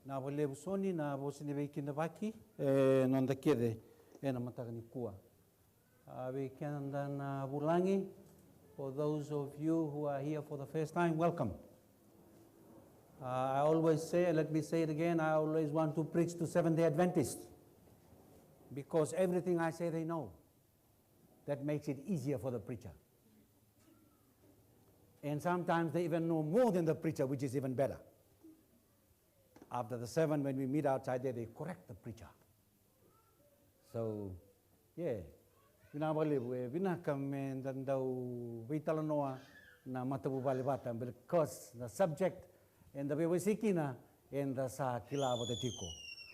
na wale usoni na bosini be kinabaki nonda kede na matagani kua we kenda na bulangi. For those of you who are here for the first time, welcome. I always say, let me say it again, I always want to preach to Seventh-day Adventists because everything I say they know. That makes it easier for the preacher. And sometimes they even know more than the preacher, which is even better. After the 7, when we meet outside there, they correct the preacher. So, yeah. Because the subject and the Bewasikina and the Sakila the Tico.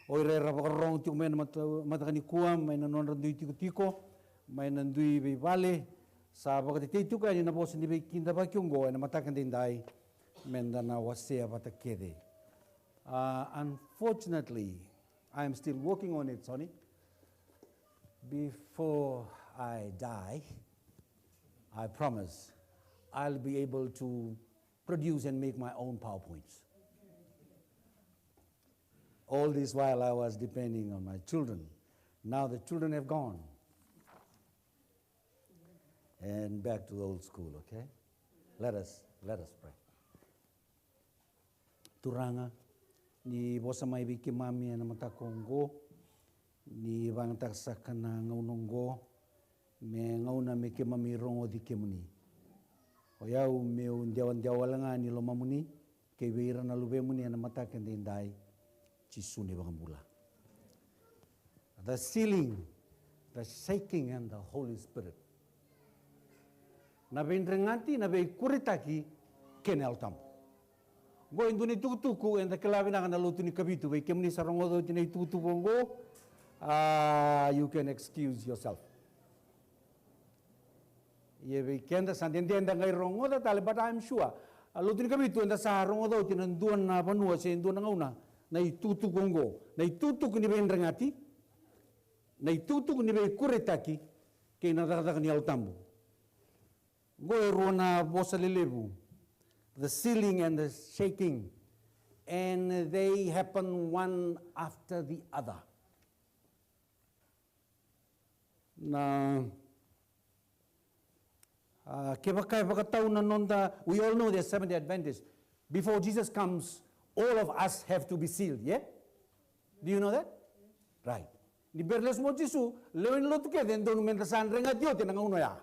Oire Rabarong to men Matanicua, Mainon Tico, Mainandui Valley, Sabakatuka in a boss in the Kindabakungo and Matakandindai, Mendana was say about the Kede. Unfortunately, I am still working on it, Sonny. Before I die, I promise I'll be able to produce and make my own PowerPoints. All this while I was depending on my children. Now the children have gone. And back to the old school, okay? Let us pray. Turanga ni bosa mai biki mami na mata Kongo ni bang taksa na ngaunongo me ngauna me ke mami rongo di kemuni. O yau me undiawan diawalanga ni lo mamuni ke weira na lube muni na mata kendindai chisuni bangambula. The sealing, the shaking and the Holy Spirit. Na bendrengati na be kuritaki kenel tam. Go induni tukutuku and the kelavina na lutuni kabitu be kemuni sarongo do tinai tukutuku go. You can excuse yourself. Ye weekend sandendenda ngai rongo da tale, but I'm sure. Lutuni kabitu and the sarongo do tinanduan na panua se induna ngauna na itutu kongo na itutu ni bendrengati na itutu ni be kuretaki ke na dagdag ni altambu. Go erona bosalelebu. The sealing and the shaking, and they happen one after the other. Na we all know there's Seventh-day Adventists. Before Jesus comes, all of us have to be sealed, yeah? Do you know that? Right. Ni berles mo Jesu, lewin lo tuke den don mentasan rengatio tinang ya.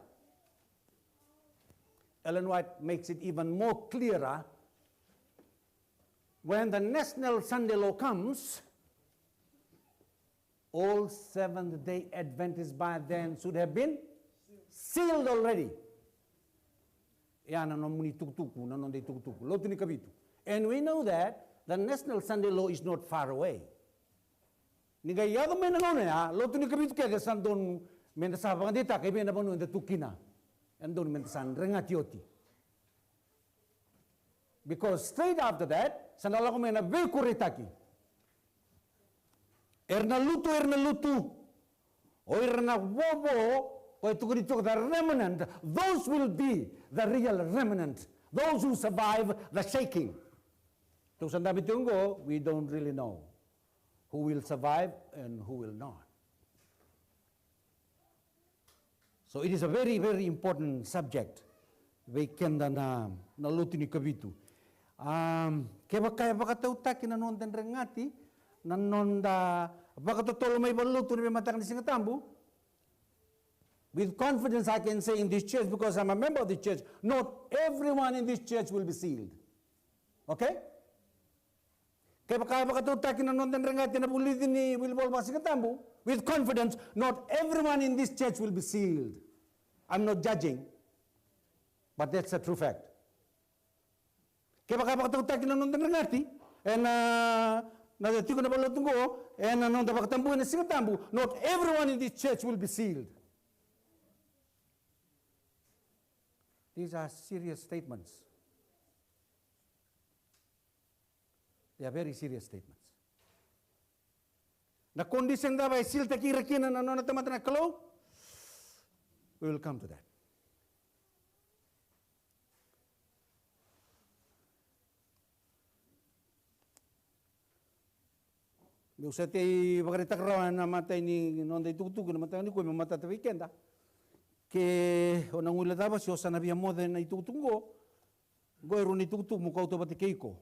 Ellen White makes it even more clearer. When the National Sunday Law comes, all Seventh-day Adventists by then should have been sealed already. And we know that the National Sunday Law is not far away. Because straight after that, sandala ko mena be kuritaki. Erna lutu, o erna wobo, o tukurito the remnant. Those will be the real remnant. Those who survive the shaking. To sandabitungo, we don't really know who will survive and who will not. So it is a very, very important subject. We can na lutini kabitu. Kaya bakatauta kinanon den rengati nanonda bakatotolo may baluto ni matakan singatambu. With confidence I can say in this church, because I'm a member of the church, not everyone in this church will be sealed. Okay? Kaya bakatauta kinanon den rengati na bulitin ni wilbol singatambu. With confidence, not everyone in this church will be sealed. I'm not judging, but that's a true fact. Kaya bakatauta kinanon den rengati and natiko na balotunggo and nanonda bakatambu na singatambu. Not everyone in this church will be sealed. These are serious statements. They are very serious statements. Na condition da by seal takirakin na nanona tamatana kalo. We will come to that. Meu sa te wakaretakarawa na matay ni nonda itukutuku na matay ni koe mamata te weekenda. Ke o nangula dava si o sana via mode na itukutungo, goe ro ni itukutuku mo kauto bate keiko.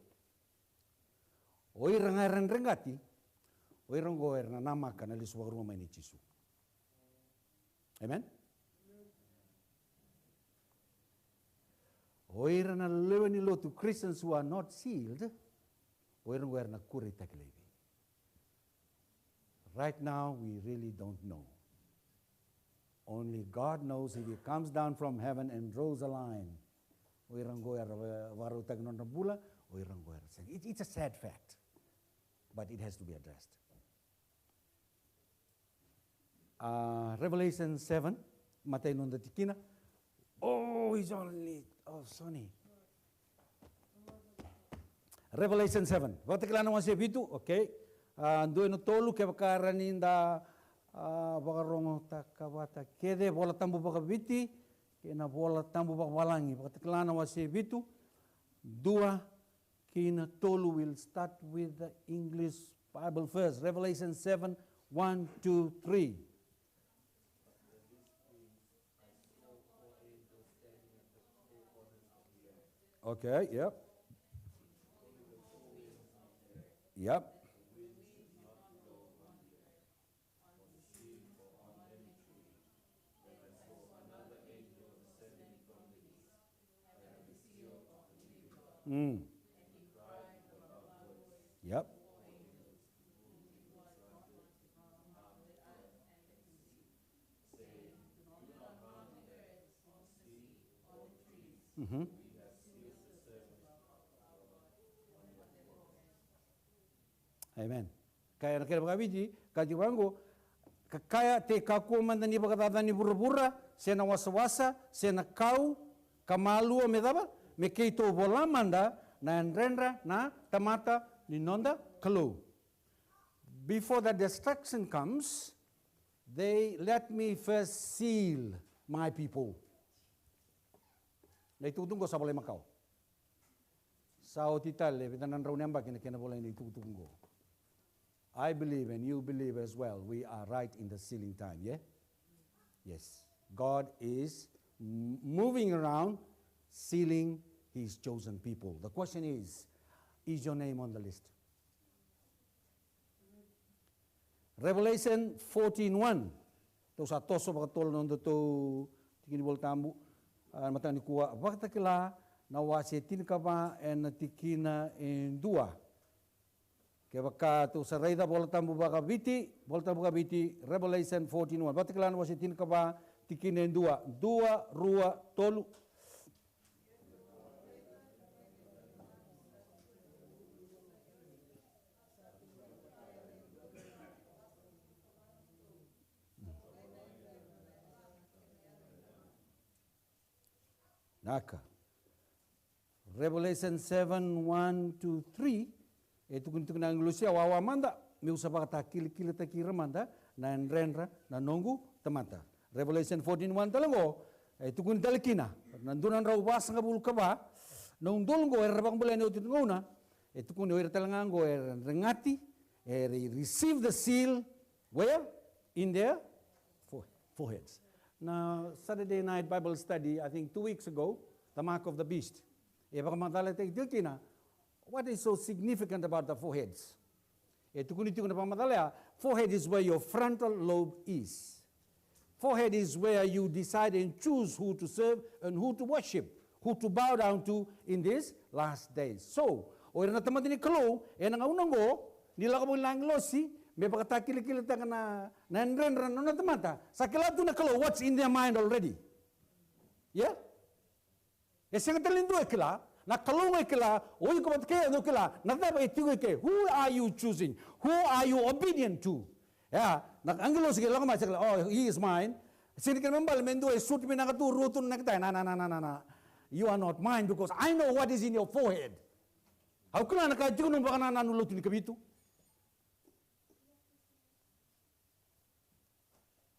O iranga rengati, o irango na namaka na lisu wakaruma mai ni Jisu. Amen? O irana lewe ni lotu Christians who are not sealed, o irango na kure takelevi. Right now, we really don't know. Only God knows if He comes down from heaven and draws a line. It's a sad fact, but it has to be addressed. Revelation 7, matay nonda tikina. Oh, he's only, Sonny. Revelation 7. Vatikilana mo siya bitu, okay. Doon no tolu kaya karaninda bakarongo takawata kede bola tambu bakabiti kena bola tambu bakawalangi bakatiklana wasi bitu dua kina tolu will start with the English Bible first. Revelation 7, 1, 2, 3. Okay, yep. Yep. Yep. Mm-hmm. Amen. Kaya nakira bakabiji, kaji wango, kaya te kakuo manda ni bakatata ni burra-burra, sena wasa-wasa, sena kau, kamalu o medaba, me keito bola manda, na nrenra, na tamata, ni nonda, kalu. Before the destruction comes, they let me first seal my people. Na itutunggo sa balay Macau. Sao titale, vitanan raw niyamba kina bolay na itutunggo. I believe and you believe as well, we are right in the sealing time, yeah? Yes. God is moving around, sealing His chosen people. The question is your name on the list? Revelation 14:1. To sa toso bakatol nondo to tikinibol tambu matani kuwa baktakila na wasitin kaba en tikina en dua. Kaya baka to sa reida bola tambu bakabiti Revelation 14:1. Baktakila na wasitin kaba tikina en dua rua tolu. Naka. Revelation 7:1-3. Ito kung na ang Lucia wawa manda. May usapa ka takili-kili takira manda. Na nrenra na nongu tamata. Revelation 14:1 talango. Ito kung talikina. Nandun ang rawas nga bulu ka ba. Nung dolongo erabang bulay na utit nguna. Ito kung nawer talangango rengati. Receive the seal. Where? In their foreheads. Now, Saturday night Bible study, I think 2 weeks ago, the mark of the beast. What is so significant about the foreheads? Forehead is where your frontal lobe is. Forehead is where you decide and choose who to serve and who to worship, who to bow down to in these last days. So, na tamad ni kalo, ang unang nila ka mo lang losi, may pagkatakili-kilita ka na nandrenran na natamata. Sa kilado na kalo, what's in their mind already? Yeah? E siya nga talindo e kila, na kalong e kila, uy ko ba't kaya no kila, nataba itigo e kaya, who are you choosing? Who are you obedient to? Yeah, nag-angelo sige lang ka oh, he is mine. Sinikin mambal, mendo e suit mi nakaturo na kita, na. You are not mine because I know what is in your forehead. How kala nakadyo nung baka nananulot ni kabito?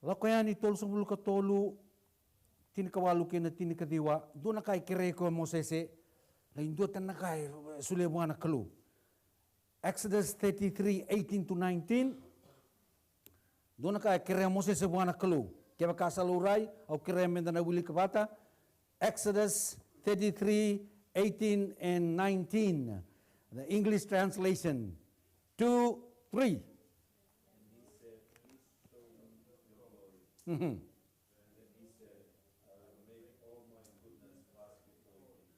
Kaya ni tol sa bulu ka tolu, tinikawalu kina tinikadiwa, doon na kay kireko mo sese, na indot na kay sulebuan na kalu. Exodus 33:18-19. Dona ka kere Moses se buana kalu. Keva ka salurai au kere mendana wili kabata. Exodus 33:18 and 19. The English translation. 2, 3. Mm-hmm.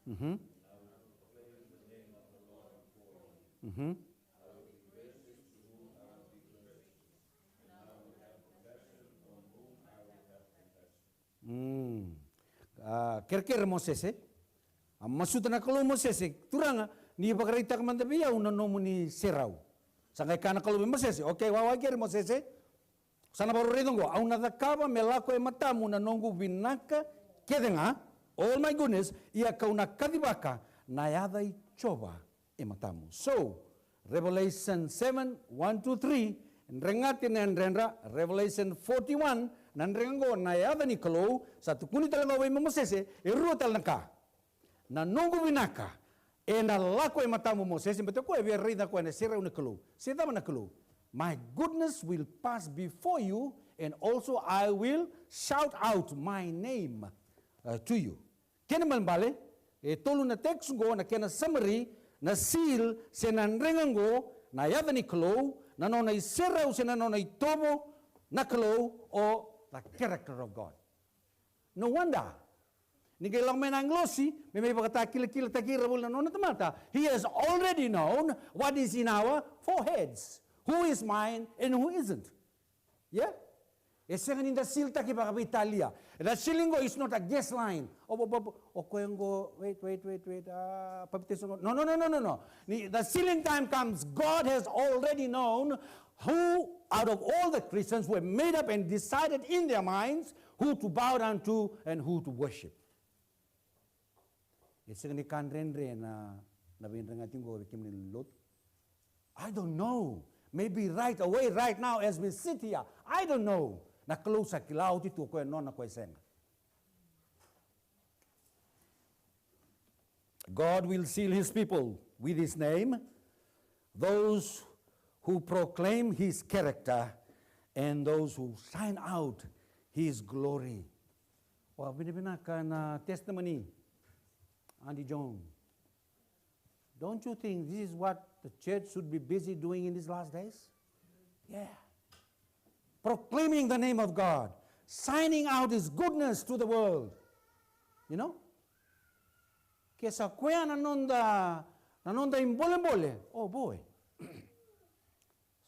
Mm-hmm. Mm-hmm. Kira-kira Moses masud na kalau Moses turanga ni bakarita kamandabia una nomu ni serau. Sangai kana kalau Moses okay wawa kira Moses sana baru redongo au na dakaba melako e matamu na nongu binaka kedenga oh my goodness ia kauna kadibaka na yada I coba e matamu. So Revelation 7:1-3 nrengati na nrenra Revelation 41 nanrengo na yada ni kalau satu kuni talaga wa Moses e ruotal naka na nongu binaka e na lako e matamu Moses beto ko e rei da ko na sera una kalau seda na kalau my goodness will pass before you and also I will shout out my name to you. Kena malbale e tolu na text go na kena summary na seal se na nrengo na yada ni kalau na no na sera se na no na tobo na kalau o the character of God. No wonder. Ni kailang may nanglosi, may pagkata kila-kila takira na no na tamata. He has already known what is in our foreheads. Who is mine and who isn't. Yeah? Ese nga ninda silta ki baka Italia. The silingo is not a guess line. Kwengo, wait. No. The sealing time comes. God has already known who out of all the Christians were made up and decided in their minds who to bow down to and who to worship. Ese nga ni kanrenre na binrangating go kim ni Lot. I don't know. Maybe right away, right now, as we sit here, I don't know. Na close sa kilaw tito ko no na ko senga. God will seal his people with his name, those who proclaim his character, and those who shine out his glory. Wa binibinaka na testimony, Andy John. Don't you think this is what the church should be busy doing in these last days? Yeah. Proclaiming the name of God, signing out his goodness to the world. You know? Kesa kuya nanonda imbole-mbole. Oh boy.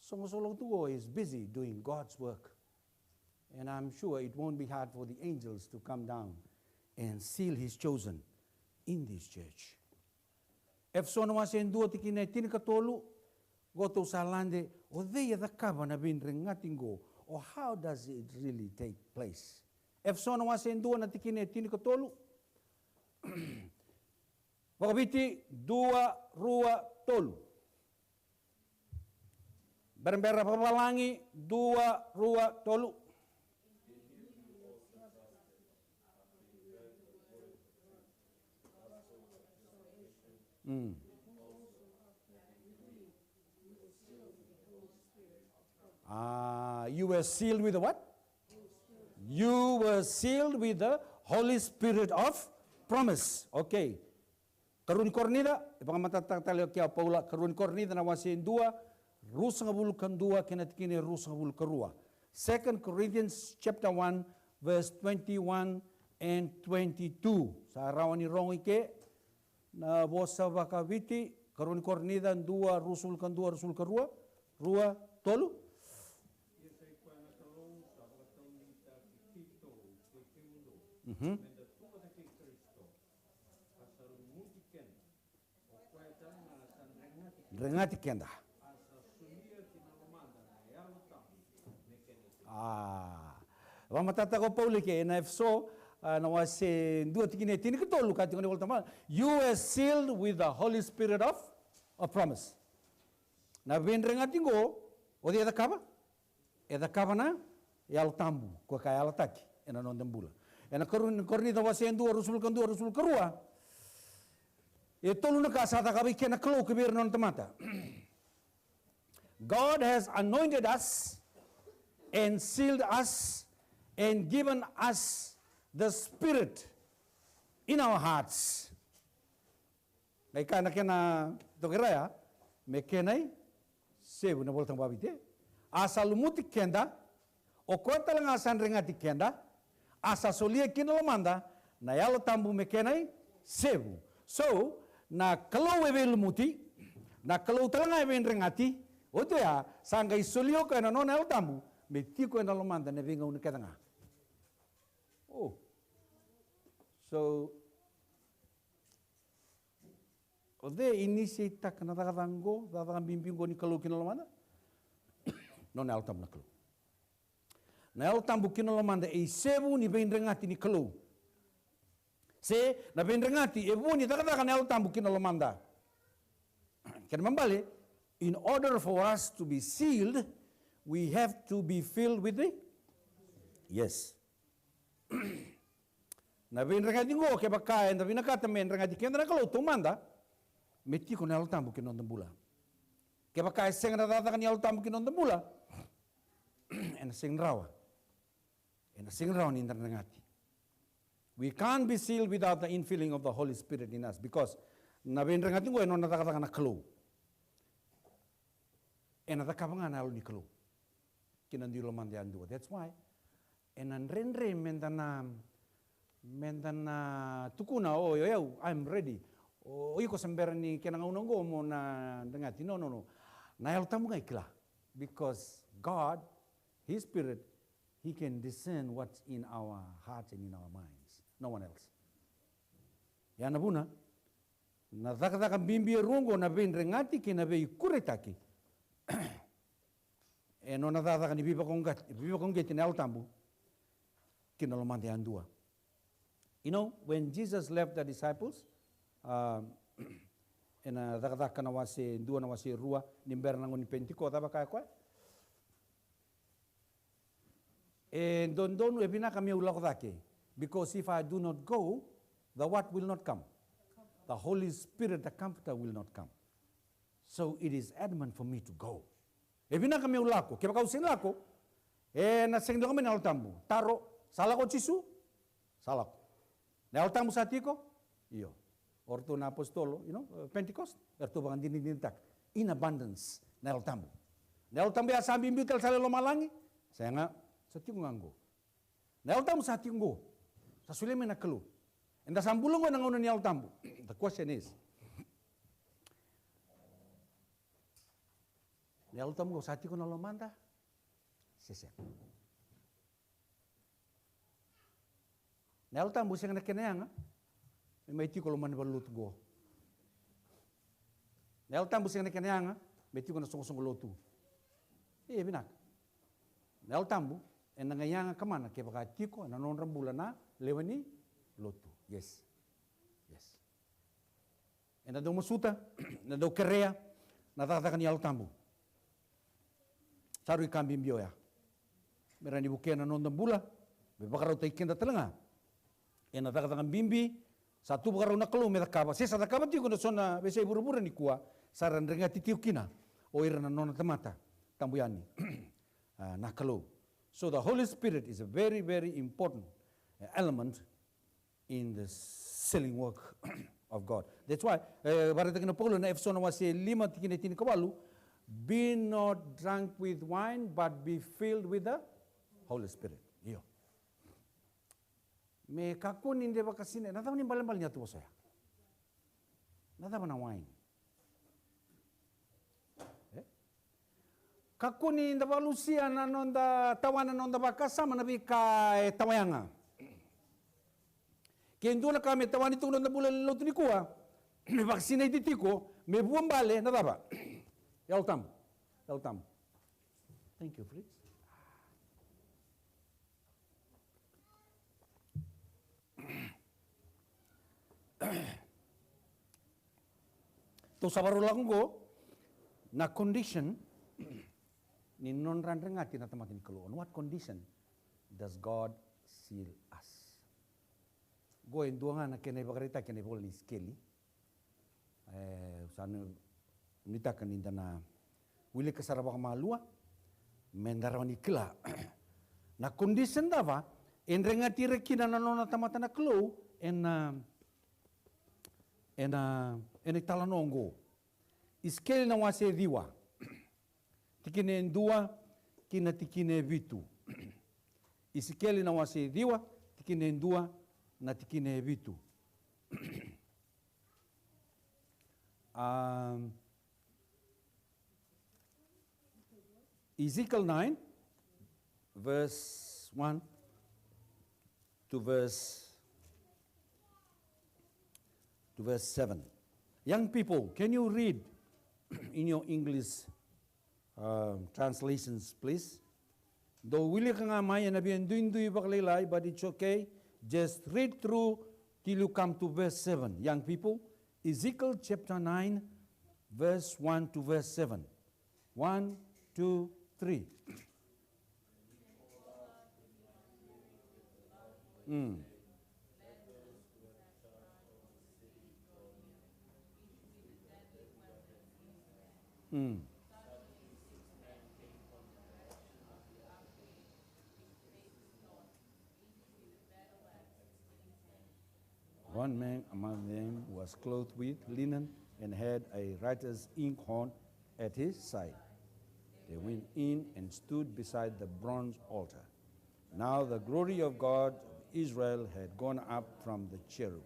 Songosolong tugo is busy doing God's work. And I'm sure it won't be hard for the angels to come down and seal his chosen in this church. If sono wasen dua tikine tinikatolu, go to salande, o they the kaba na bin ringatingo, or how does it really take place? If sono wasen dua na tikine tinikatolu, wakabiti dua rua tolu. Berembera papalangi dua rua tolu. You were sealed with the what? You were sealed with the Holy Spirit of promise. Okay. Karun kornida, ipangamatatali kaya Paula, karun kornida na wasin dua, rusa ngabul kandua kinatikini rusa ngabul karua. 2 Corinthians chapter 1 verse 21 and 22. Sa arawan ni rong ike na bosa bakaviti karun kornida dua rusul kandua rusul karua, rua tolu. Mm-hmm. Rengati kenda. Wamatata ko Pauli ke na so na wase dua tikine tinikatolu ka tikone voltama. You are sealed with the Holy Spirit of promise. Na ben rengati go odi eda kaba? Eda kaba na yal tambu ko kaya alataki ena non dembula. Ena korni da wase dua rusul karua. E tolu na kasata kabi kena klo kebir non tamata. God has anointed us and sealed us and given us the Spirit in our hearts. May kana kena tokiraya, me kenai sebu na boltang babite. Asa lumuti kenda, o kota lang asan ringati kenda, asa solia kinalamanda, na yalo tambu me kenai sebu. So, na kalau ebe lumuti, na kalau talanga ebe ringati, oto ya, sanga isolio ka na nona yalo tambu, me tiko na lamanda na vinga uniketanga. Oh. So, ode initiate tak na takatango, takatangan bimbingo ni kalau kinalamanda, nona yalo tambu na kalau. Na yalo tambu kinalamanda e sebu ni vendrengati ni kalau. Se na vendrengati e buni takataka na yalo tambu kinalamanda. Kaya mambale, in order for us to be sealed, we have to be filled with the yes. Na vendrengati ngo ke bakae na vinakata vendrengati kenda na kalau tumanda meti ko na yalo tambu kinondambula. Ke bakae senga na tataka ni yalo tambu kinondambula. En sing rawa. En sing rawa ni vendrengati. We can't be sealed without the infilling of the Holy Spirit in us because na vendrengati ngo eno natakataka na kalau. En natakabanga na yalo ni kalau. Kinandilo mandi andua. That's why. En an renre mentana tukuna yo I'm ready. O iko sembera ni kenanga unongo mo na dengati. No. Na yalo tamu ngai kila. Because God, His Spirit, He can discern what's in our hearts and in our minds. No one else. Ya nabuna, na taka bimbi rungo na vendrengati kina be kuretaki. E non taka ni biba kongeti na altambu kina lo mande andua. You know, when Jesus left the disciples, ena taka na wase dua na wase rua nimber nango ni pentiko taba kaya kwa. E don ebina kami ulako dake. Because if I do not go, the what will not come? The Holy Spirit, the Comforter will not come. So it is adamant for me to go. Ebina kami ulako, kaya kau sinlako, na sengdo kami na altambu. Taro, salako chisu, salako. Na altambu satiko, iyo. Orto na apostolo, Pentecost, orto bangan dinintak. In abundance, na altambu. Na altambu ya sambi mbital sale lo malangi, saya nga, satiko nganggo. Na altambu satiko ngo. Sa suleme na kalu. And the sambulong ko nangunan ni altambu. The question is, ni altambu ko sati ko na lomanda? Sesek. Ni altambu siya na kinayang, may ti ko luman balut go. Ni altambu siya na kinayang, may ti ko na sungusung lotu. Binak. Ni altambu, en nangayang kamana, kaya baka ti ko, nanon rambula na, lewani lotu. Yes. En na daw masuta, na daw kerea, natataka ni altambu. Saru ikambim bioya. Merani bukia na nondang bula, bebakaraw tayo kenda talanga. En natataka bimbi, satu bakaraw na kalu, metakaba. Sesa takaba tiyo kung nasona, besa ibura-bura ni kuwa, saran ringa titiyo kina, o ira na nona tamata, tambuyani, na kalu. So the Holy Spirit is a very, very important element in the selling work of God. That's why, barata kina Paulo na Efeso na wasi 5:13 kawalu, be not drunk with wine, but be filled with the Holy Spirit. Iyo. Me kakunin de bakasine, nata ni balambal niya tuwa saya. Nata na wine. Kakunin da balusia na nonda tawanan nonda bakasama na bika tawayanga. Kendo na kami tawani ito nonda bulan lotu ni kuwa, me vaksina ititiko, me buwan bale, nata ba? Yaltam. Thank you, Fritz. To sabarulang ko, na condition, ni non randrengati na tamatin kalu. On what condition does God seal us? Go in dua nga na kenay bakarita kenay bol ni skeli. Sana nita kaninda na wili kasarabaka malua, mendarawani kila. Na condition dava, enrenga tire kina na nona tamata na klo, en talanongo. Iskele na wase diwa. Tikine endua, kina tikine vitu. Iskele na wase diwa, tikine endua, na tikine vitu. Ezekiel 9, verse 1 to verse 7. Young people, can you read in your English translations, please? Though wili ka nga may nabiyan duin-duy bakalilay, but it's okay. Just read through till you come to verse 7. Young people, Ezekiel chapter 9, verse 1 to verse 7. 1, 2, 3. One man among them was clothed with linen and had a writer's inkhorn at his side. They went in and stood beside the bronze altar. Now the glory of God of Israel had gone up from the cherub,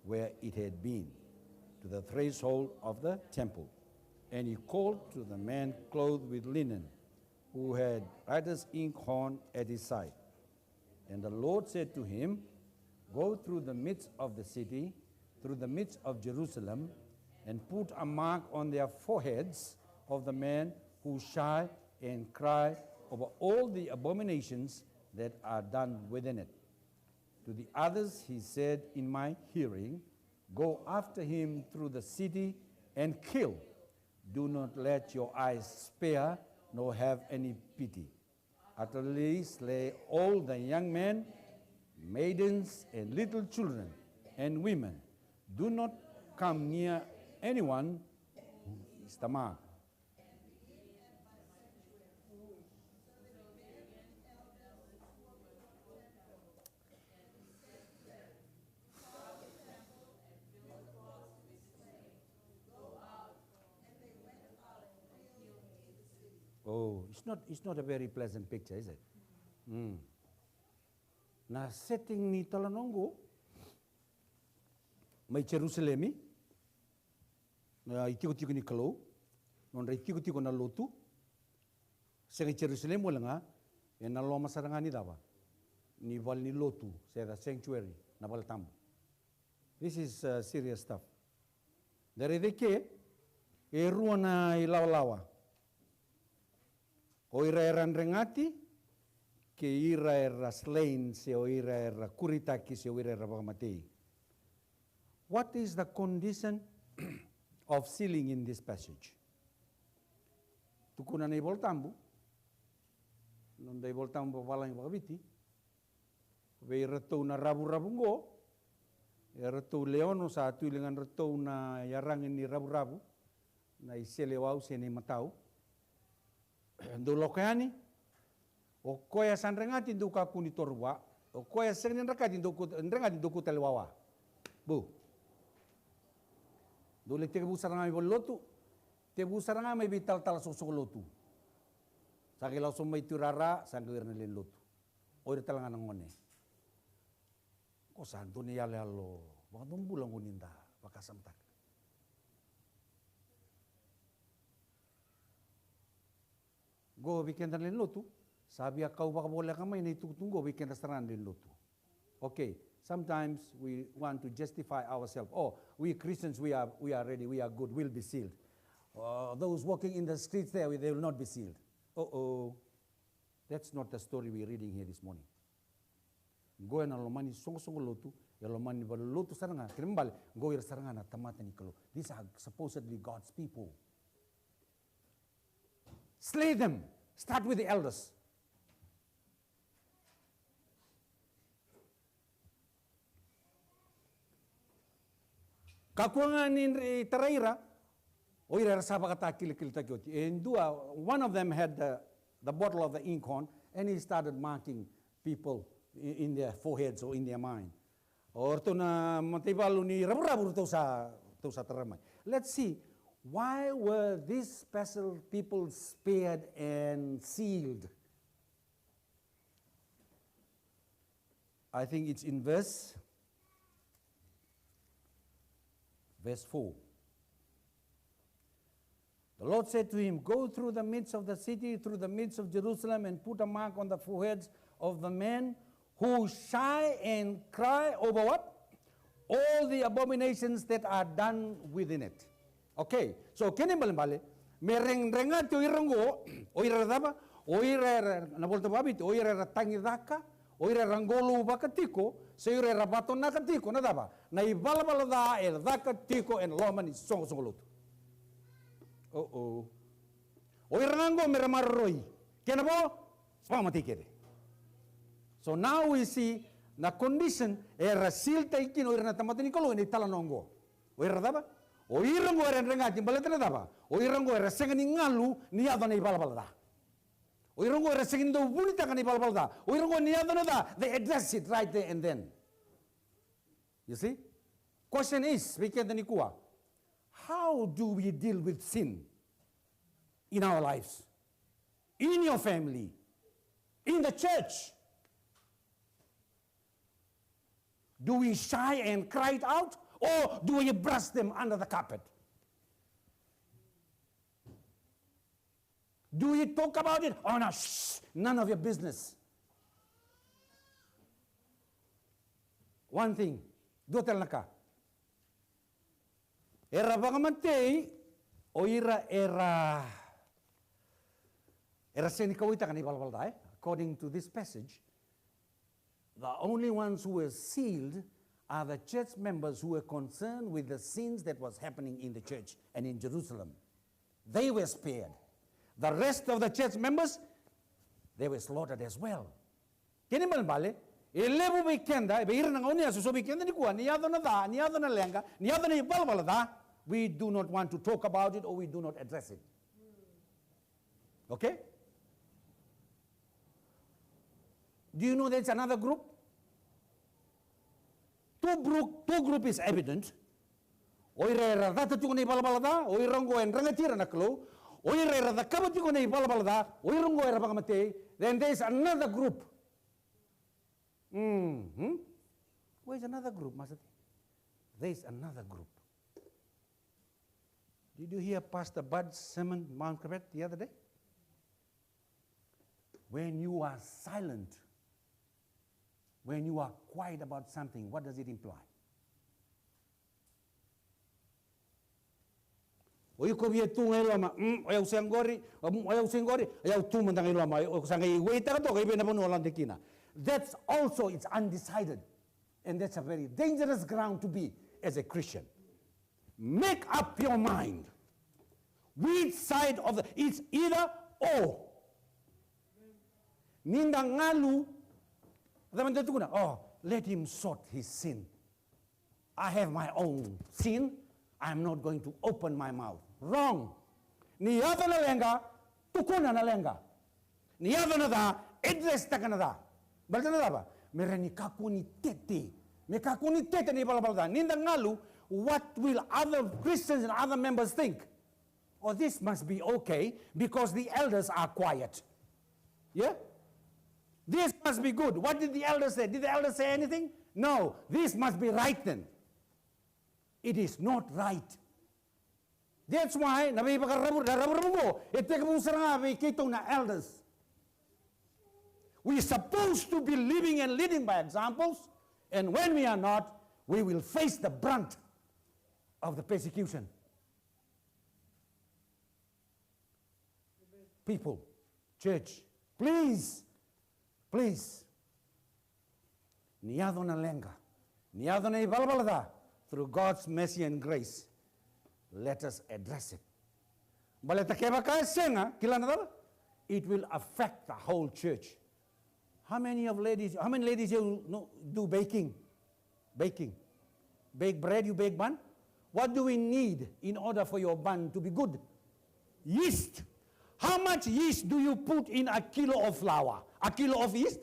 where it had been, to the threshold of the temple. And he called to the man clothed with linen, who had writer's inkhorn at his side. And the Lord said to him, Go through the midst of the city, through the midst of Jerusalem, and put a mark on their foreheads of the men who shy and cry over all the abominations that are done within it. To the others he said in my hearing, Go after him through the city and kill. Do not let your eyes spare, nor have any pity. Utterly slay all the young men, maidens, and little children, and women. Do not come near anyone who is the mark. Oh, it's not a very pleasant picture, is it? Na setting ni Talanongo, may Jerusalemi, na itiko-tiko ni Kalo, non ra itiko-tiko na lotu, sa Jerusalem wala nga, e na loma saranga ni dawa, ni val ni lotu, sa the sanctuary, na baltambo. This is serious stuff. Dari deke, e rua na ilaw-lawa. O ira eran rengati, ke ira era slain, se o ira era kuritaki, se o ira era bakamatei. What is the condition of sealing in this passage? Tukuna na iboltambu, nonda iboltambu walang bakabiti, ve rato na rabu-rabungo, rato leono sa tuilingan rato na yarangin ni rabu-rabu, na iselewau se ni matau, Dulo kayani, o koya san rengati duka kuni torwa, o koya sen rakati rengati duku telwawa. Bu. Dole te bu saranga mi lotu, te bu saranga mi vital tal sosok lotu. Sagi langsung mai turara sangir na len lotu. O ira talanga ngone. Ko santo ni yale allo, baka dumbulang uninda, baka samtak. Go weekend len lotu, sabi kau baka boleh kamay na itutunggo weekend restaurant len lotu. Okay, sometimes we want to justify ourselves. Oh, we Christians, we are ready, we are good, we'll be sealed. Those walking in the streets there, they will not be sealed. That's not the story we're reading here this morning. Go na lomani song lotu, ya lomani ba lotu saranga, krimbal, go ir saranga na tamata ni kalo. These are supposedly God's people. Slay them. Start with the elders. Kakuangan ni taraira, Oira saba kata kili takioti. And one of them had the bottle of the ink on, and he started marking people in their foreheads or in their mind. Or to na matibalu ni rabu-rabu to sa taramay. Let's see, why were these special people spared and sealed? I think it's in verse 4. The Lord said to him, go through the midst of the city, through the midst of Jerusalem, and put a mark on the foreheads of the men who shy and cry over what? All the abominations that are done within it. Okay, so kini balimbali, mereng-rengat yo irango, oira daba, oira na volta babit, oira tangi daka, oira rangolo bakatiko, sa oira rabaton nakatiko na daba, na ibalabala da el dakatiko en loman is songolut. Oh. Oira nango meramarroi, kenabo pamatikere. So now we see na condition era silta ikin oira na tamatiniko ni talanongo. Oira daba? Oirango era rengati baletena daba. Oirango era sengani ngalu ni adona ibalbalda. Oirango era sengindo bunita kan ibalbalda. Oirango ni adona da. They address it right there and then. You see? Question is, how do we deal with sin in our lives? In your family? In the church? Do we shy and cry it out? Or do we brush them under the carpet? Do we talk about it? Oh no, shh, none of your business. One thing, do tell naka. Era bagamantei, o era senikawita kanibal. According to this passage, the only ones who were sealed are the church members who were concerned with the sins that was happening in the church and in Jerusalem. They were spared. The rest of the church members, they were slaughtered as well. Kini malbale, elebu weekenda, be irna ngoni aso weekenda ni kuwa, ni yado na da, ni yado na lenga, ni yado na ibalbala da. We do not want to talk about it or we do not address it. Okay? Do you know there's another group? Two group is evident. Oira rata tu ni balbalada, oirango en rangatira naklo, oira the kabatu ni balbalada, oirango era bagamate. Then there's another group. Where's another group, Masati? There's another group. Did you hear Pastor Bud's sermon, Mount Quebec, the other day? When you are silent, when you are quiet about something, what does it imply? Oyo ko bia tu ngelo ma, oyo sengori, oyo tu mandang ngelo ma, oyo sangai waiter to kay bena pono lang dekina. That's also, it's undecided. And that's a very dangerous ground to be as a Christian. Make up your mind. Which side of the, it's either or. Ninda ngalu, oh, let him sort his sin. I have my own sin. I'm not going to open my mouth. Wrong. Ni yado na lenga, tukuna na lenga. Ni yado na da, address ta kanada. Balta na ba? Mera ni kakuni tete. Me kakuni tete ni balabalda. Ninda ngalu, what will other Christians and other members think? Oh, this must be okay because the elders are quiet. Yeah? This must be good. What did the elders say? Did the elders say anything? No. This must be right then. It is not right. That's why, elders. We are supposed to be living and leading by examples, and when we are not, we will face the brunt of the persecution. People, church, please, niyado na lenga, niyado na ibalbalada, through God's mercy and grace, let us address it. It will affect the whole church. How many ladies you do baking? Bake bread, you bake bun? What do we need in order for your bun to be good? Yeast. How much yeast do you put in a kilo of flour? A kilo of yeast?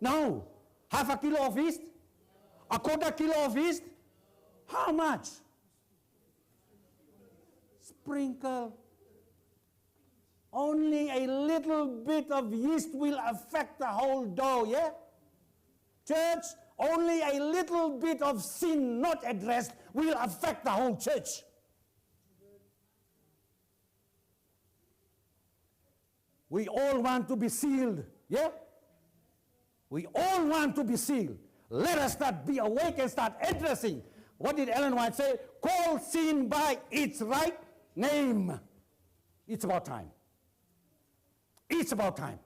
No. Half a kilo of yeast? A quarter kilo of yeast? How much? Sprinkle. Only a little bit of yeast will affect the whole dough, yeah? Church, only a little bit of sin not addressed will affect the whole church. We all want to be sealed, yeah? We all want to be sealed. Let us start be awake and start addressing. What did Ellen White say? Call sin by its right name. It's about time. It's about time.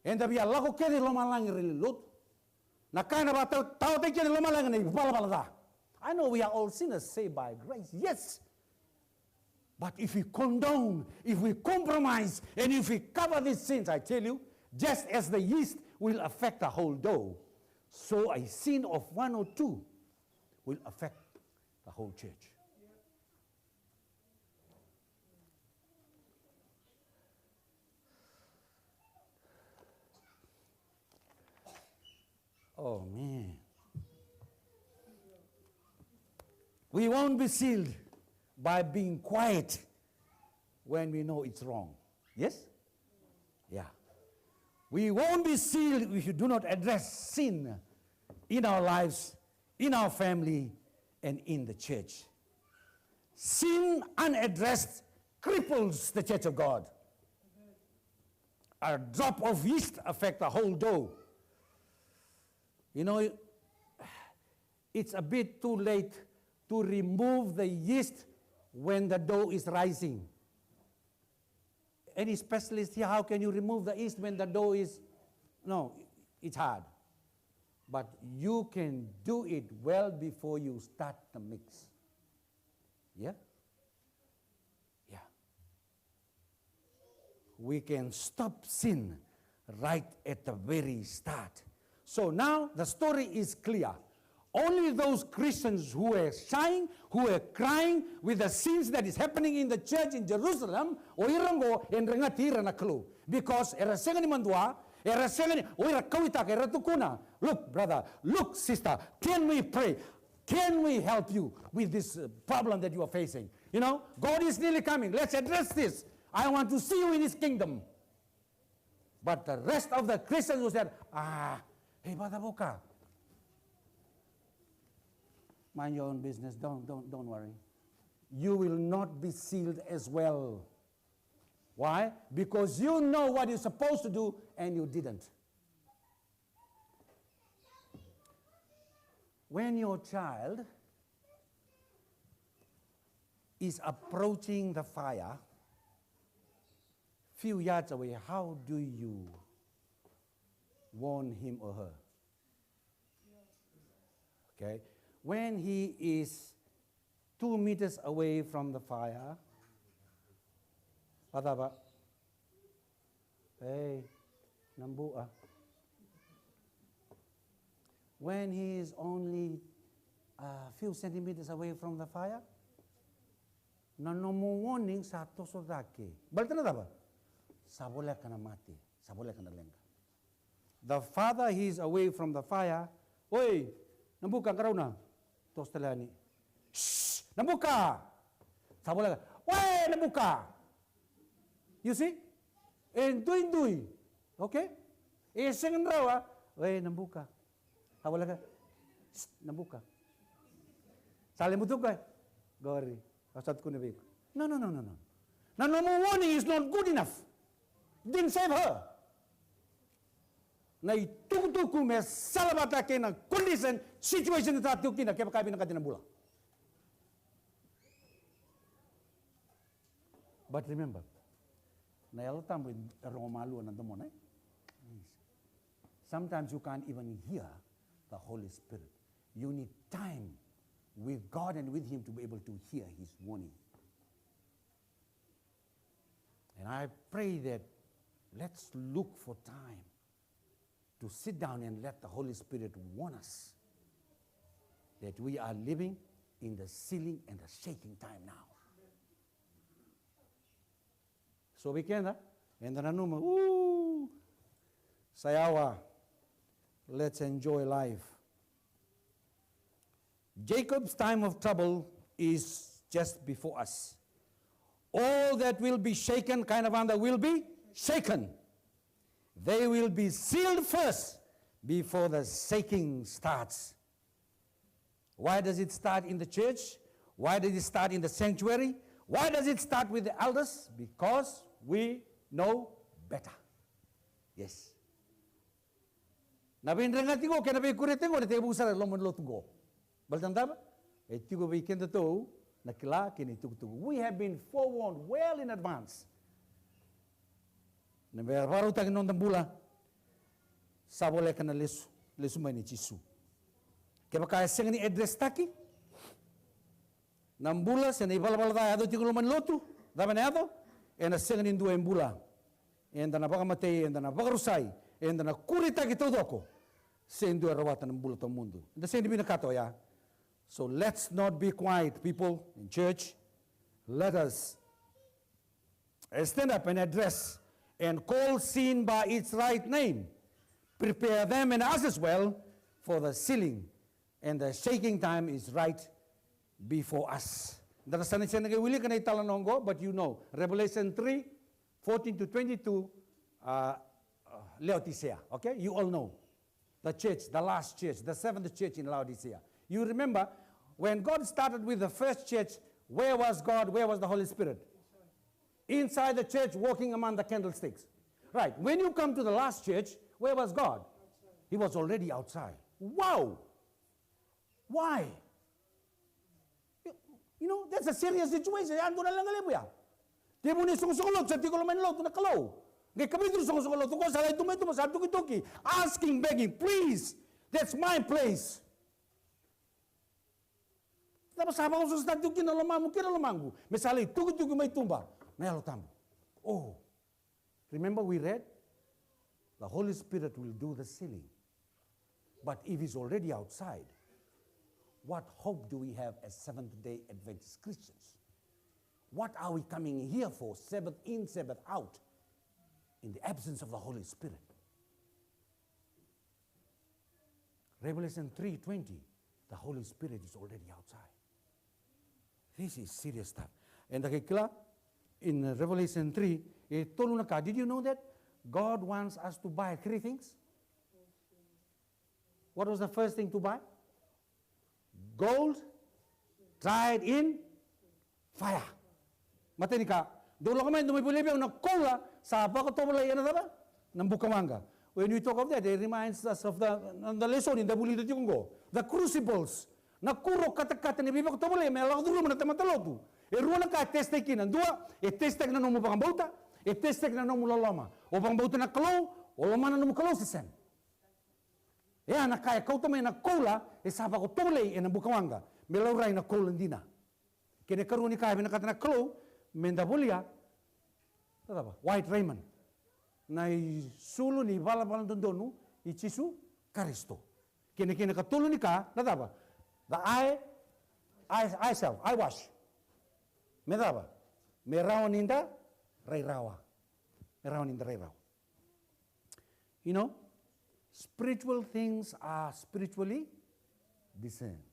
And the biya lako kedi lomalang rillut. Nakana ba tao te kedi lomalang ni bala. I know we are all sinners saved by grace. Yes. But if we condone, if we compromise, and if we cover these sins, I tell you, just as the yeast will affect the whole dough, so a sin of one or two will affect the whole church. Oh, man. We won't be sealed by being quiet when we know it's wrong. Yes? Yeah. We won't be sealed if you do not address sin in our lives, in our family, and in the church. Sin unaddressed cripples the church of God. A drop of yeast affects the whole dough. You know, it's a bit too late to remove the yeast when the dough is rising. Any specialist here, how can you remove the yeast when the dough is... No, it's hard. But you can do it well before you start the mix. Yeah? Yeah. We can stop sin right at the very start. So now the story is clear. Only those Christians who were shying, who were crying with the sins that is happening in the church in Jerusalem, oirango enrengati ranaklu. Because erasengani mandua, erasengani oira kawita eratukuna. Look, brother, look, sister, can we pray? Can we help you with this problem that you are facing? You know, God is nearly coming. Let's address this. I want to see you in His kingdom. But the rest of the Christians who said, hey, Brother Boka, mind your own business. Don't worry. You will not be sealed as well. Why? Because you know what you're supposed to do and you didn't. When your child is approaching the fire, few yards away, how do you warn him or her? Okay. When he is 2 meters away from the fire, hey, nambu. When he is only a few centimeters away from the fire, nanomo warning sa tosodake. Balta na ba? Sabole ka na mati, sabole ka na lenga. The farther he is away from the fire, oi, nambuka karaw na. Tos talani. Shh! Nambuka! Sabole ka. Oi, nambuka! You see? And duin. Okay? Isang raw, oi, nambuka. Sabole ka. Shh! Nambuka. Salimutok ka. Gori. Kasat ko na biko. No. No warning is not good enough. Didn't save her. Na itutuku me salabata ke na condition situation na tuki na kaya kabi na katina bula. But remember, na yalo tambo romalu na domon. Sometimes you can't even hear the Holy Spirit. You need time with God and with Him to be able to hear His warning. And I pray that let's look for time to sit down and let the Holy Spirit warn us that we are living in the sealing and the shaking time now. So we can, and then anuma, sayawa, let's enjoy life. Jacob's time of trouble is just before us. All that will be shaken, kind of under, will be shaken. They will be sealed first before the shaking starts. Why does it start in the church? Why does it start in the sanctuary? Why does it start with the elders? Because we know better. Yes. Nabi ndrenga tigo kena be kure tengo de tebu sara lomon lotungo. Baltandaba? E tigo be kenda to na kila kini tugu. We have been forewarned well in advance. Na be baru tagi non tambula. Sabole kana lesu mani chisu. Kaya kaya sengani address taki. Nambula sena ibala da ado tigo lomon lotu. Daba na ado. Ena sengani dua embula. Enda na baka matei, enda na baka rusai, enda na kurita ki todoko. Sendo rawatan ng bulat ng mundo. The same binakato ya. So let's not be quiet, people in church. Let us stand up and address and call sin by its right name. Prepare them and us as well for the sealing and the shaking time is right before us. But you know, Revelation 3, 14 to 22, Laodicea, okay? You all know. The church, the last church, the seventh church in Laodicea. You remember, when God started with the first church, where was God? Where was the Holy Spirit? Inside the church, walking among the candlesticks. Right. When you come to the last church, where was God? Outside. He was already outside. Wow! Why? You know, that's a serious situation. Asking, begging, please, that's my place. Oh, remember we read? The Holy Spirit will do the sealing. But if he's already outside, what hope do we have as Seventh-day Adventist Christians? What are we coming here for, Sabbath in, Sabbath out, in the absence of the Holy Spirit? Revelation 3:20, the Holy Spirit is already outside. This is serious stuff. And in Revelation 3, did you know that God wants us to buy 3 things? What was the first thing to buy? Gold tried in fire. Matenika, dolo kami may bulibyo na cola sa pagkatobala yan na ng bukamanga. When we talk of that, it reminds us of the lesson in the bulito tikungo. The crucibles. Na kuro katakata ni biba kutobala may alak dulo na tamatalotu. E ruwa na ka teste kinan dua, e teste na nomu pangambauta, e teste na nomu lalama. O pangambauta na kalo, o lama na nomu kalo sisen. Ya na kaya kau tamay na cola, e saba ko tobala e na bukamanga. Melauray na cola ndina. Kene karu ni kaya binakata na kalo, mendabulia, white raiment. Na sulu ni bala-bala dondonu, ichisu karisto. Kene katulu ni ka, nadaba. The eye self, eye wash. Medaba. Merawan inda, rairawa. Merawan inda rairawa. You know, spiritual things are spiritually discerned.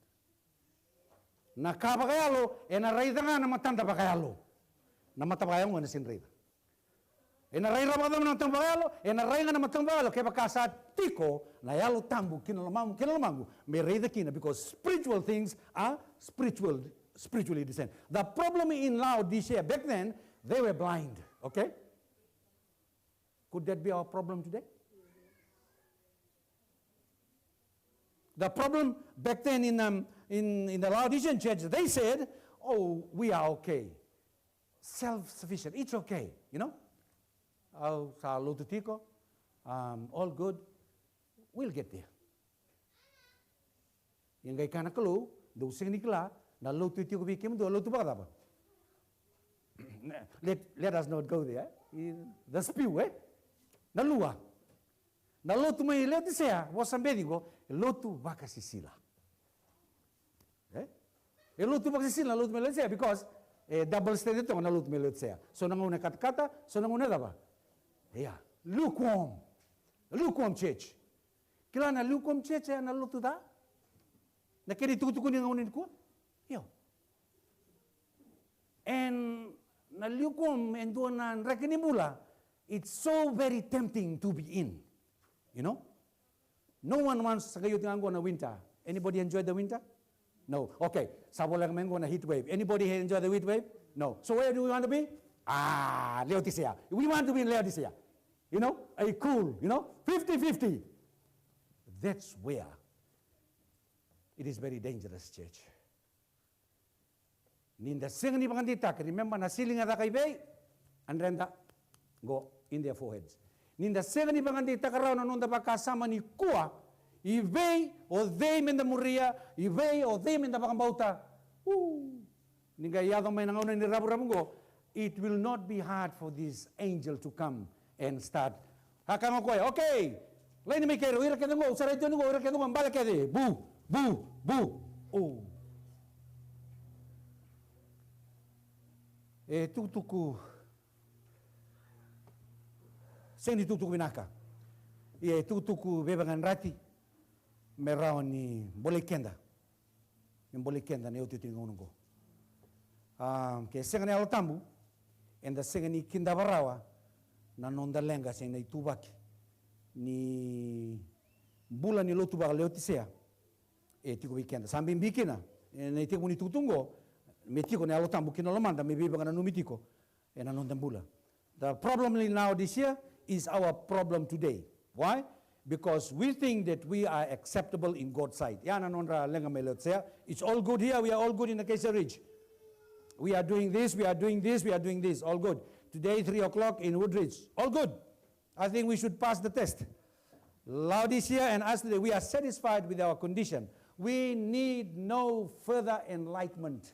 Nakabakayalo, e narayda nga na matanda bakayalo. Na matabakayaw nga na sinrayda. E narayda ba naman ng tambakayalo, e narayda nga na matambakayalo, kaya baka sa tiko, na yalo tambu, kinalamangu, may rayda kina, because spiritual things are spiritually discerned. The problem in Laodicea, back then, they were blind, okay? Could that be our problem today? The problem back then in the Laodicean church, they said, oh, we are okay. Self-sufficient, it's okay, you know? Sa lututiko, all good, we'll get there. Yung gay ka na kalu, do sing nikla, na lututiko bikim, do lutu ba ba? Let us not go there. The spew, Nalua. Nalutu may let siya, was a medico, lotu baka sisila. E lutu pagsisil na lutu Laodicea because double standard ito na lutu Laodicea. So nanguna kata-kata, so nanguna daba. Yeah, lukewarm. Lukewarm church. Kila na lukewarm church na lutu da? Na kini tukutuku ni ngunin ko? Yo. And na lukewarm and doon na rekinibula, it's so very tempting to be in. You know? No one wants sa kayo tingang na winter. Anybody enjoy the winter? No. Okay. Sabo lang mengo na heat wave. Anybody enjoy the heat wave? No. So where do we want to be? Laodicea. We want to be in Laodicea. You know? A cool, 50-50. That's where it is very dangerous, church. Ninda singani pangandita, remember na siling ada kay bay, and then go in their foreheads. Ninda singani pangandita karaw na nunda pakasama ni kuwa, ibay o they minda muria, ibay o they minda pakambauta. Ninga yado may nangauna ni rabu-rabu go, it will not be hard for this angel to come and start. Hakang ako okay, lain may kayo, ira kaya ngo, saray ito ngo, ira kaya ngo, bala kaya boo, boo, boo. Oh. Tutuku. Seni tutuku binaka. Tutuku bebangan rati. Merao ni boleh kenda. Yang boleh kenda ni uti tingungo. Ke sengani alo tambu. Enda sengani kinda barawa. Nanonda lenga sengani tubaki. Ni bulan ni lotu baka Laodicea. Tiku weekend. Sambil bikina. Ni tiku ni tutungo. Metiko ne alo tambu kino lomanda me biba kana numitiko e na nondambula. The problem now this year is our problem today. Why? Because we think that we are acceptable in God's sight. Ya na nondra lenga me Laodicea. It's all good here. We are all good in the Acacia Ridge. We are doing this. We are doing this. We are doing this. All good. Today 3 o'clock in Woodridge. All good. I think we should pass the test. Laodicea and us today, we are satisfied with our condition. We need no further enlightenment.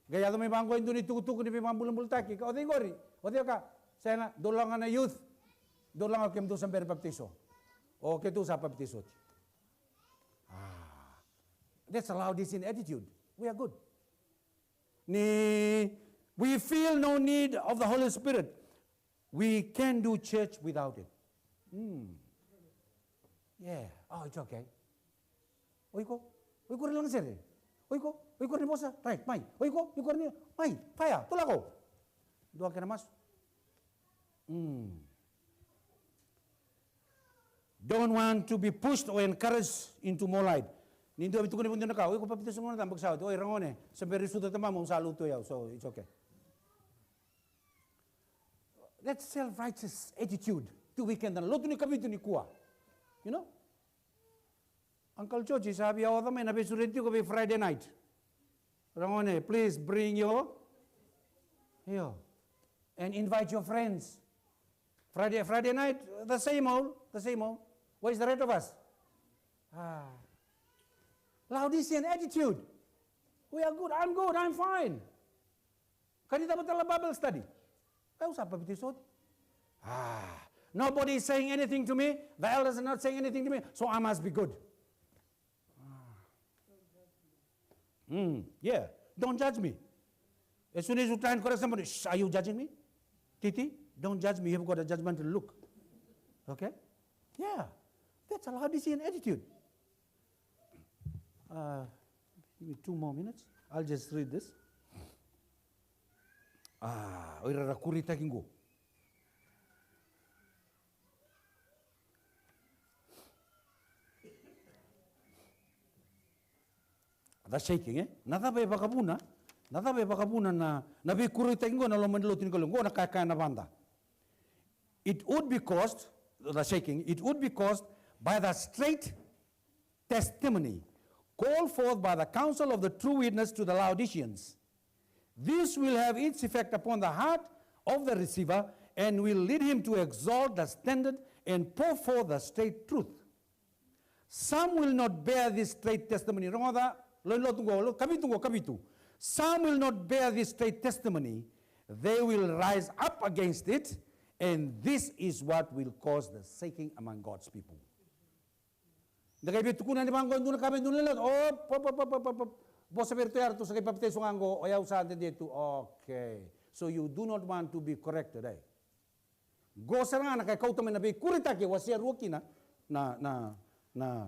Gaya may bangko indo ni tukutuku ni pimambulang bultaki. O di gori. O di ka. Sana dolangan na youth. Dolangan kem tu sampai baptiso. O ke tu sa baptiso. That's a Laodicean attitude. We are good. We feel no need of the Holy Spirit. We can do church without it. Yeah. Oh, it's okay. Oiko lang sir. Oiko ni bosa. Right, mai. Oiko ni mai. Paya, tulako. Dua ka na mas. Don't want to be pushed or encouraged into more light. Nindo bitu ko ni punto na ka. Oiko papito sa mga tambag sa. Oy rangone. Sa berisuda tama mo sa luto yaw. So it's okay. That self-righteous attitude to weekend na loto ni kabito ni kuwa. You know? Uncle Chochi sabi ako may nabisuriti ko by Friday night. Rangone, please bring your and invite your friends. Friday night, the same old. What is the rest of us? Laodicean attitude. We are good, I'm fine. Kanita ba tala Bible study? Usap pa nobody is saying anything to me. The elders are not saying anything to me, so I must be good. Yeah, don't judge me. As soon as you try and correct somebody, are you judging me? Titi, don't judge me. You've got a judgmental look. Okay? Yeah, that's a Laodicean attitude. Give me 2 more minutes. I'll just read this. Oira rakuri takingo. The shaking, Nada ba bakabuna na nabikuri takingo na lomandilo tinkolongo na kaya na banda. It would be caused, the shaking, it would be caused by the straight testimony called forth by the counsel of the true witness to the Laodiceans. This will have its effect upon the heart of the receiver and will lead him to exalt the standard and pour forth the straight truth. Some will not bear this straight testimony. Some will not bear this straight testimony. They will rise up against it, and this is what will cause the shaking among God's people. Dagay bitukunan ni bangko doon kami doon lahat. Bosa bertuar to sa kay papatay sungango ayaw sa atin dito. Okay. So you do not want to be corrected, eh? Go sa nga kay kauto man nabi kurita ki wasiya ruki na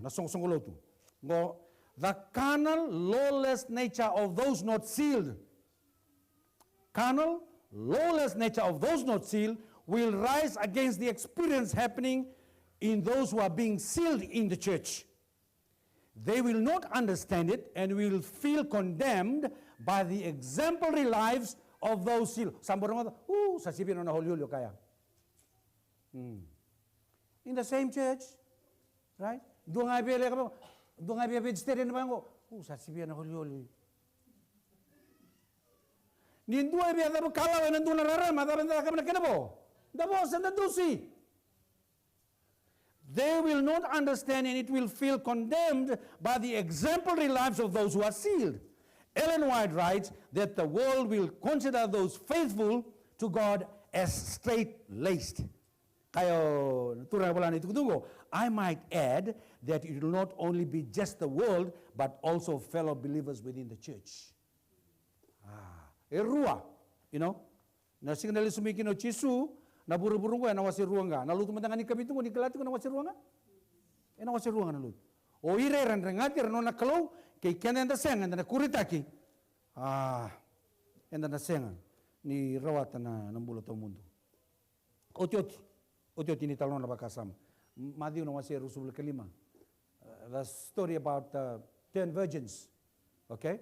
songsongolo to. Go the carnal lawless nature of those not sealed. Carnal lawless nature of those not sealed will rise against the experience happening in those who are being sealed in the church. They will not understand it and will feel condemned by the exemplary lives of those sealed. Samborong sasipin na hulyo kaya. In the same church, right? Doon nga vegetarian naman ko, sasipin na hulyo. Nindu ay biya kalaw ay nandun nararama, dapat na kami na kinabo. Dabo, sa nadusi. They will not understand and it will feel condemned by the exemplary lives of those who are sealed. Ellen White writes that the world will consider those faithful to God as straight-laced. I might add that it will not only be just the world, but also fellow believers within the church. Erua, you know, na signal sumiki no chisu, na buru-buru ko na wasi ruanga, na lutu mandangan ni kabitu ko ni kalati ko na wasi ruanga. Na wasi ruanga na lutu. O ire ran rangati ran na kalaw kay kenen da senga na kuritaki. Enda na senga ni rawata na nambulo to mundo. Otioti ni talon na bakasam. Madiu na wasi rusul kalima. The story about 10 virgins. Okay?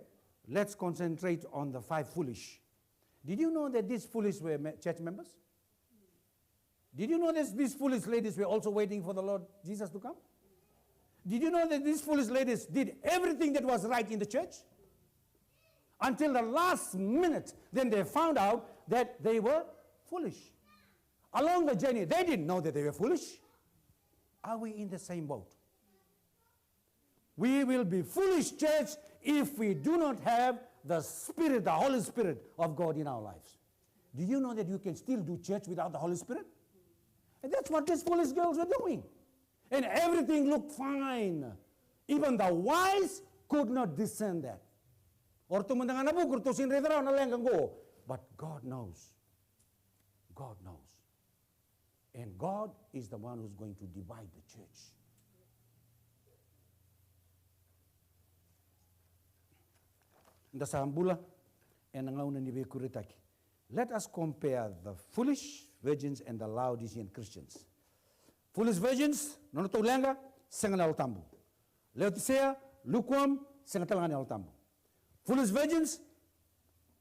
Let's concentrate on the 5 foolish. Did you know that these foolish were church members? Did you know that these foolish ladies were also waiting for the Lord Jesus to come? Did you know that these foolish ladies did everything that was right in the church? Until the last minute, then they found out that they were foolish. Along the journey, they didn't know that they were foolish. Are we in the same boat? We will be foolish, church, if we do not have the Spirit, the Holy Spirit of God in our lives. Do you know that you can still do church without the Holy Spirit? And that's what these foolish girls were doing. And everything looked fine. Even the wise could not discern that. Or tumandangan na bukur to sinretharaw na lang go. But God knows. God knows. And God is the one who's going to divide the church. Ndasambula and nangauna ni bekuritaki. Let us compare the foolish virgins and the Laodicean Christians. Foolish virgins, nono lenga, sengan al tambu. Laodicea, lukewarm, sengatalanga al tambu. Foolish virgins,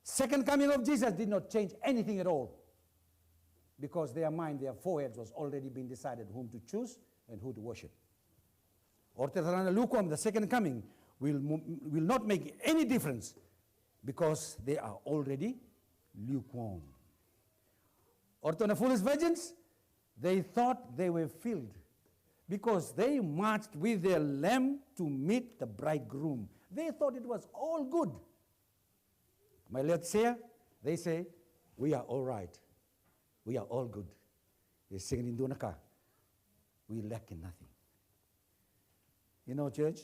second coming of Jesus did not change anything at all. Because their mind, their foreheads was already been decided whom to choose and who to worship. Or lukewarm, the second coming, will not make any difference because they are already lukewarm. Or to the foolish virgins, they thought they were filled because they marched with their lamb to meet the bridegroom. They thought it was all good. My let's say, they say, we are all right. We are all good. They sing in Dunaka. We lack in nothing. You know, church,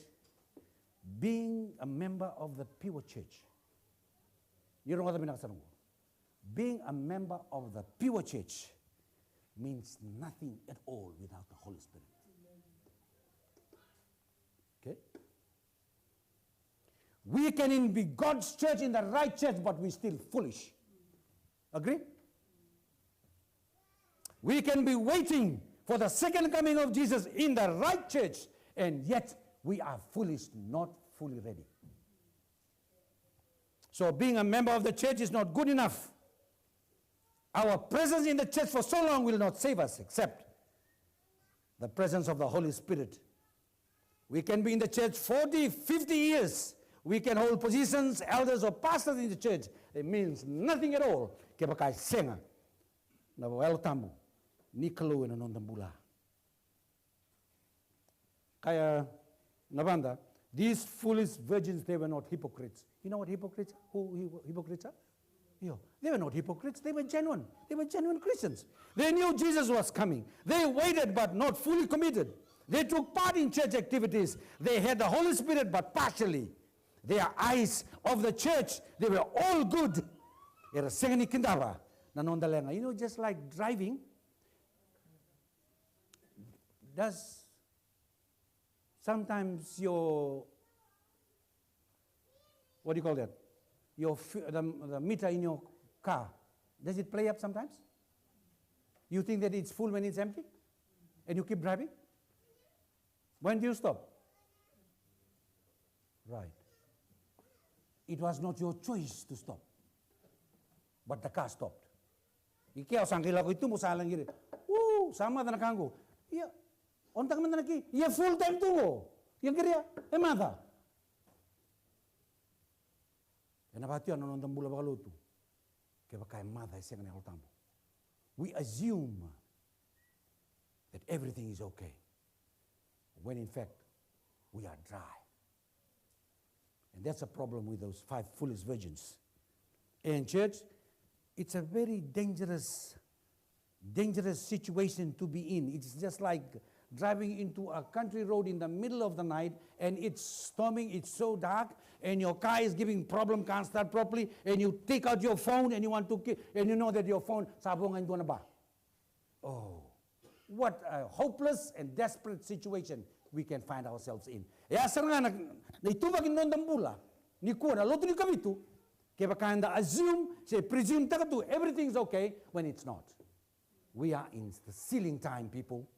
being a member of the pure church, you know what I mean? Being a member of the pure church means nothing at all without the Holy Spirit. Okay? We can even be God's church in the right church, but we're still foolish. Agree? We can be waiting for the second coming of Jesus in the right church, and yet we are foolish, not fully ready. So being a member of the church is not good enough. Our presence in the church for so long will not save us, except the presence of the Holy Spirit. We can be in the church 40, 50 years. We can hold positions, elders or pastors in the church. It means nothing at all. Kepakai senga. Na wala tamu. Ni kaluwi na nondambula. Kaya nabanda, these foolish virgins, they were not hypocrites. You know what hypocrites? Who hypocrites are? They were not hypocrites. They were genuine. They were genuine Christians. They knew Jesus was coming. They waited but not fully committed. They took part in church activities. They had the Holy Spirit, but partially. Their eyes of the church, they were all good. Era sengani kindava nanondalenga. You know, just like driving, does sometimes your, what do you call that? The meter in your car, does it play up sometimes? You think that it's full when it's empty? And you keep driving? When do you stop? Right. It was not your choice to stop. But the car stopped. Ikaw sangkila ko itu mo salang giri. Sama na kango. Iya, ontak man na ki. Iya full time tungo. Yang kiri ya, mata. Kenapa tiyan nonton bula bakalutu? Kaya kaya mata isang na tambo. We assume that everything is okay, when in fact we are dry. And that's a problem with those 5 foolish virgins. And church, it's a very dangerous situation to be in. It's just like driving into a country road in the middle of the night, and it's storming, it's so dark, and your car is giving problem, can't start properly, and you take out your phone and you want to, and you know that your phone, sabongan doon na ba? Oh, what a hopeless and desperate situation we can find ourselves in. Ya sarang na itubag in nondang bula, ni kuha na loto ni kamitu, kaya baka handa assume, say presume takatu, everything's okay when it's not. We are in the sealing time, people,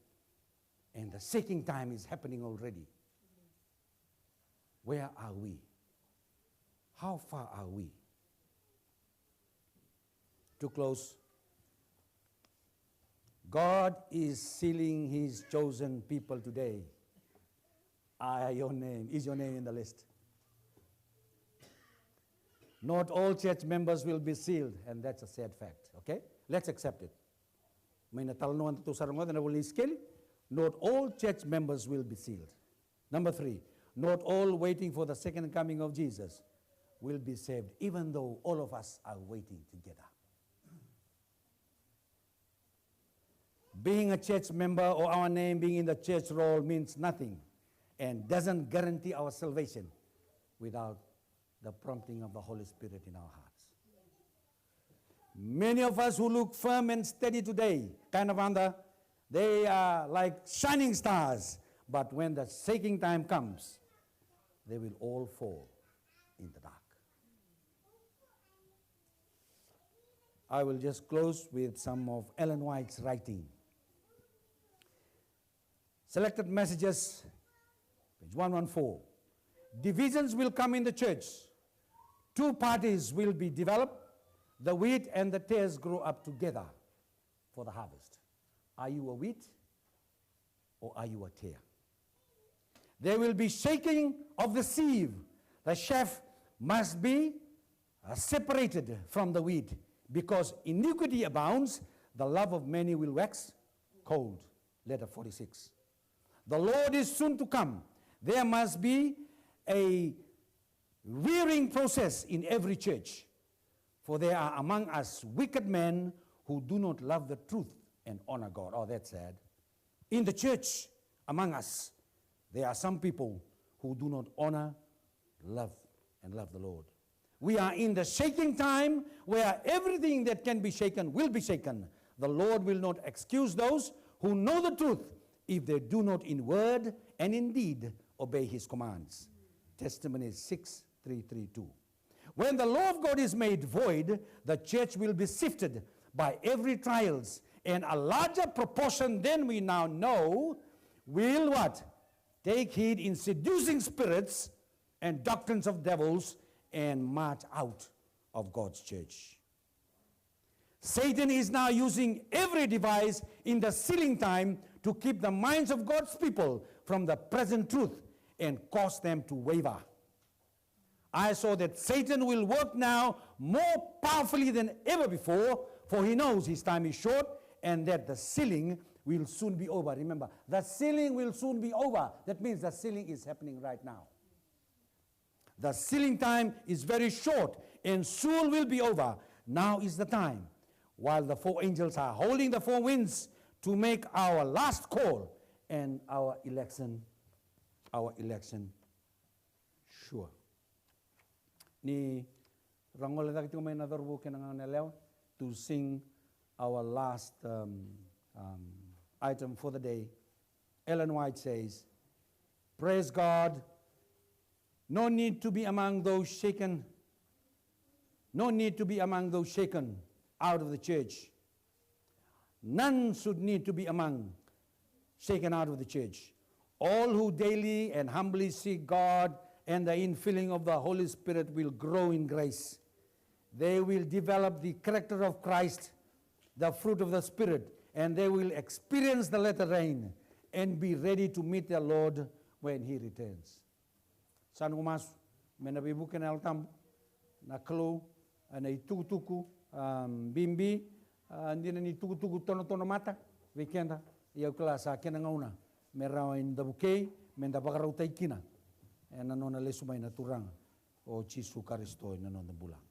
and the shaking time is happening already. Where are we? How far are we? To close, God is sealing his chosen people today. Is your name in the list? Not all church members will be sealed, and that's a sad fact, okay? Let's accept it. May natalnuan to sarangon na wali skill. Not all church members will be sealed. Number 3, not all waiting for the second coming of Jesus will be saved, even though all of us are waiting together. Being a church member or our name being in the church roll means nothing and doesn't guarantee our salvation without the prompting of the Holy Spirit in our hearts. Many of us who look firm and steady today, they are like shining stars, but when the shaking time comes, they will all fall in the dark. I will just close with some of Ellen White's writing. Selected messages, page 114. Divisions will come in the church. 2 parties will be developed. The wheat and the tares grow up together for the harvest. Are you a wheat or are you a tare? There will be shaking of the sieve. The chaff must be separated from the wheat, because iniquity abounds, the love of many will wax cold. Letter 46. The Lord is soon to come. There must be a rearing process in every church, for there are among us wicked men who do not love the truth and honor God. Oh, that's sad. In the church, among us, there are some people who do not honor, love the Lord. We are in the shaking time where everything that can be shaken will be shaken. The Lord will not excuse those who know the truth if they do not in word and in deed obey his commands. Testimony 6:332. When the law of God is made void, the church will be sifted by every trials, and a larger proportion than we now know will what? Take heed in seducing spirits and doctrines of devils and march out of God's church. Satan is now using every device in the sealing time to keep the minds of God's people from the present truth and cause them to waver. I saw that Satan will work now more powerfully than ever before, for he knows his time is short and that the sealing will soon be over. Remember, the sealing will soon be over. That means the sealing is happening right now. The sealing time is very short and soon will be over. Now is the time, while the 4 angels are holding the 4 winds, to make our last call and our election sure. Ni rangole da kita main another book to sing our last item for the day. Ellen White says, praise God, no need to be among those shaken. No need to be among those shaken out of the church. None should need to be among shaken out of the church. All who daily and humbly seek God and the infilling of the Holy Spirit will grow in grace. They will develop the character of Christ, the fruit of the Spirit, and they will experience the latter rain and be ready to meet their Lord when He returns. San Gumas, menabibukan altam, naklu, na itutuku, bimbi, hindi na itutuku tono mata, weekenda, iyaw klasa kena ngauna, merawain da bukay, menda bakarau taikina, nanon na lesumay na turang, o Chisu Karistoy nanon na bulang.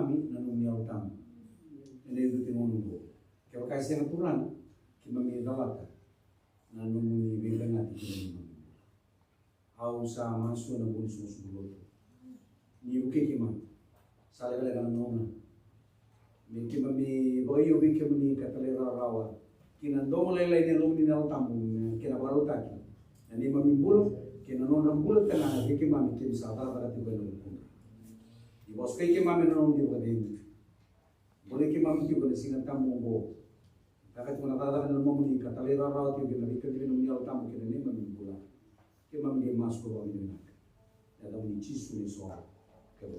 mami na nung niya utang. Ina ito tinungo. Kaya kaya siya natulan, kimami dalata na nung ni bilang natin kinamami. Aw sa maso na bunis mo subuloto. Ni buke kimami. Sala-kala ka nung may kimami, bagayo bin kimami katalera rawa. Kinandong laylay ni lumini na utang mo, kinabarutaki. Na ni mami bulok, kinanong bulok ka na, kimami kimisata para tiba na lukunan. Bos kay ke mami nanong di ba din. Boleh ke mami juga singa tamu bo. Kakat mana tata kan mau ni katalera raw ti bin nabi kan bin nial tamu ke ni mami bola. Ke mami ge mas ko ba ni nak. Ya da ni chisu ni so. Ke bo.